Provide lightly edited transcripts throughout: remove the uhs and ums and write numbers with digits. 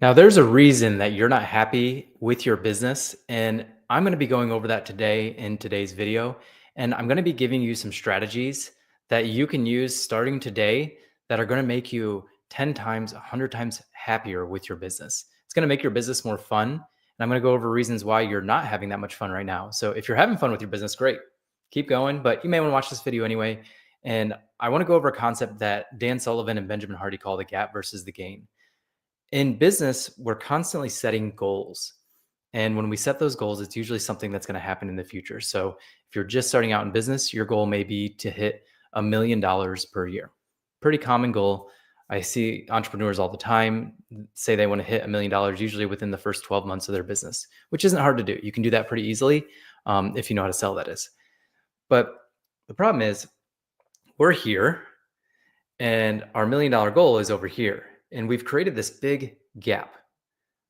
Now, there's a reason that you're not happy with your business, and I'm going to be going over that today in today's video. And I'm going to be giving you some strategies that you can use starting today that are going to make you 10 times, 100 times happier with your business. It's going to make your business more fun. And I'm going to go over reasons why you're not having that much fun right now. So, if you're having fun with your business, great, keep going. But you may want to watch this video anyway. And I want to go over a concept that Dan Sullivan and Benjamin Hardy call the gap versus the gain. In business, we're constantly setting goals. And when we set those goals, it's usually something that's going to happen in the future. So if you're just starting out in business, your goal may be to hit $1 million per year. Pretty common goal. I see entrepreneurs all the time say they want to hit $1 million, usually within the first 12 months of their business, which isn't hard to do. You can do that pretty easily if you know how to sell, that is. But the problem is, we're here and our $1 million goal is over here. And we've created this big gap.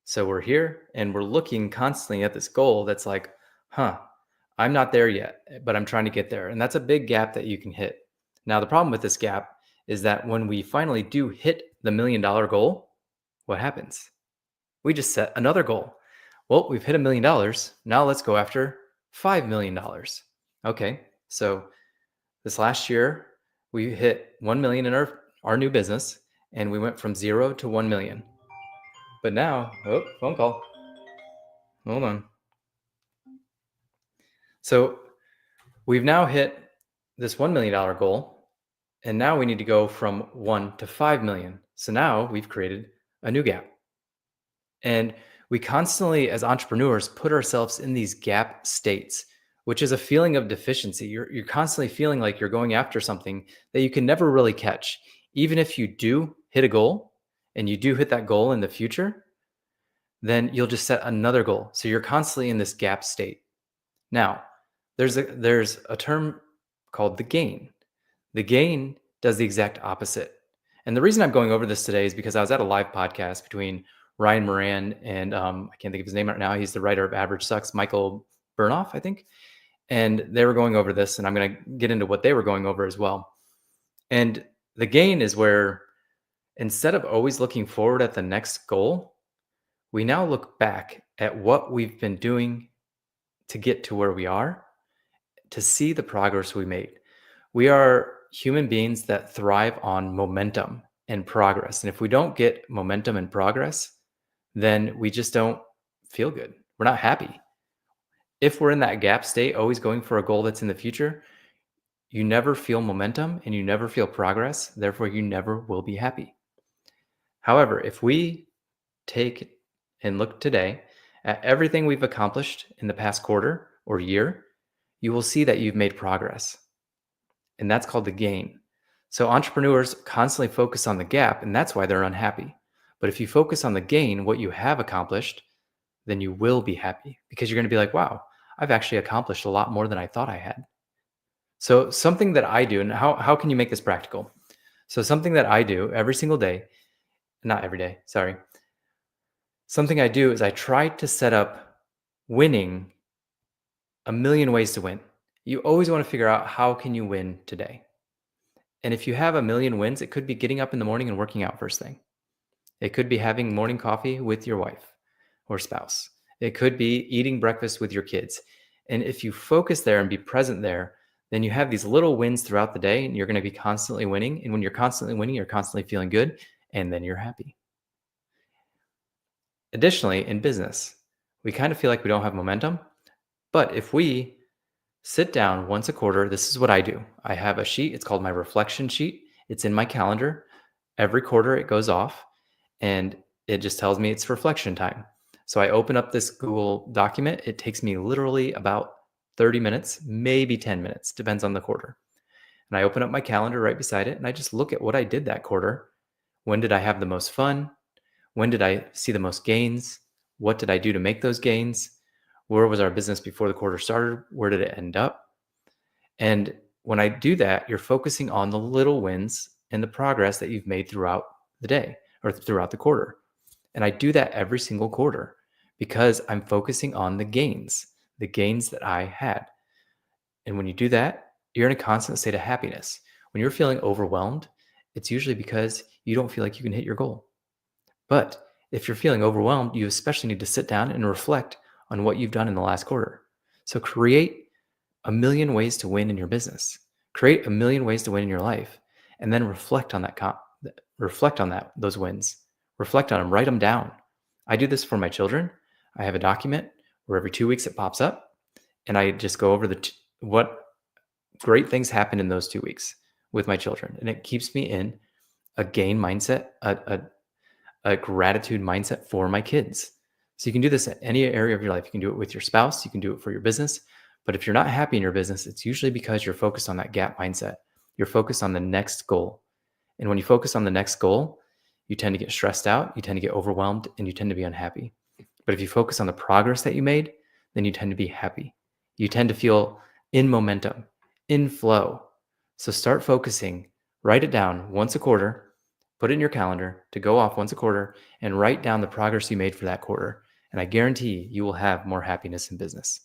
So we're here and we're looking constantly at this goal that's like, I'm not there yet, but I'm trying to get there. And that's a big gap that you can hit. Now, the problem with this gap is that when we finally do hit the $1 million goal, what happens? We just set another goal. Well, we've hit $1 million. Now let's go after $5 million. Okay. So this last year, we hit 1 million in our new business, and we went from 0 to 1 million. But now, phone call. Hold on. So we've now hit this $1 million goal, and now we need to go from 1 to 5 million. So now we've created a new gap. And we constantly, as entrepreneurs, put ourselves in these gap states, which is a feeling of deficiency. You're constantly feeling like you're going after something that you can never really catch. Even if you do hit a goal and you do hit that goal in the future, then you'll just set another goal. So you're constantly in this gap state. Now, there's a term called the gain. The gain does the exact opposite. And the reason I'm going over this today is because I was at a live podcast between Ryan Moran and I can't think of his name right now. He's the writer of Average Sucks, Michael Burnoff, I think. And they were going over this, and I'm going to get into what they were going over as well. And the gain is where instead of always looking forward at the next goal, we now look back at what we've been doing to get to where we are, to see the progress we made. We are human beings that thrive on momentum and progress. And if we don't get momentum and progress, then we just don't feel good. We're not happy. If we're in that gap state, always going for a goal that's in the future, you never feel momentum and you never feel progress. Therefore, you never will be happy. However, if we take and look today at everything we've accomplished in the past quarter or year, you will see that you've made progress. And that's called the gain. So entrepreneurs constantly focus on the gap, and that's why they're unhappy. But if you focus on the gain, what you have accomplished, then you will be happy because you're going to be like, wow, I've actually accomplished a lot more than I thought I had. So something that I do, and how can you make this practical? So something that I do every single day, not every day, sorry. Something I do is I try to set up winning a million ways to win. You always want to figure out how can you win today. And if you have a million wins, it could be getting up in the morning and working out first thing. It could be having morning coffee with your wife or spouse. It could be eating breakfast with your kids. And if you focus there and be present there, then you have these little wins throughout the day and you're going to be constantly winning. And when you're constantly winning, you're constantly feeling good and then you're happy. Additionally, in business, we kind of feel like we don't have momentum. But if we sit down once a quarter, this is what I do. I have a sheet. It's called my reflection sheet. It's in my calendar. Every quarter it goes off and it just tells me it's reflection time. So I open up this Google document. It takes me literally about 30 minutes, maybe 10 minutes, depends on the quarter. And I open up my calendar right beside it and I just look at what I did that quarter. When did I have the most fun? When did I see the most gains? What did I do to make those gains? Where was our business before the quarter started? Where did it end up? And when I do that, you're focusing on the little wins and the progress that you've made throughout the day or throughout the quarter. And I do that every single quarter because I'm focusing on the gains that I had. And when you do that, you're in a constant state of happiness. When you're feeling overwhelmed, it's usually because you don't feel like you can hit your goal. But If you're feeling overwhelmed, you especially need to sit down and reflect on what you've done in the last quarter. So create a million ways to win in your business. Create a million ways to win in your life, and then reflect on those wins. Reflect on them, write them down. I do this for my children. I have a document where every 2 weeks it pops up, and I just go over what great things happened in those 2 weeks with my children, and it keeps me in a gain mindset, a gratitude mindset for my kids. So you can do this at any area of your life. You can do it with your spouse, you can do it for your business. But if you're not happy in your business, it's usually because you're focused on that gap mindset. You're focused on the next goal. And when you focus on the next goal, you tend to get stressed out, you tend to get overwhelmed, and you tend to be unhappy. But if you focus on the progress that you made, then you tend to be happy. You tend to feel in momentum, in flow. So start focusing, write it down once a quarter, put it in your calendar to go off once a quarter, and write down the progress you made for that quarter. And I guarantee you will have more happiness in business.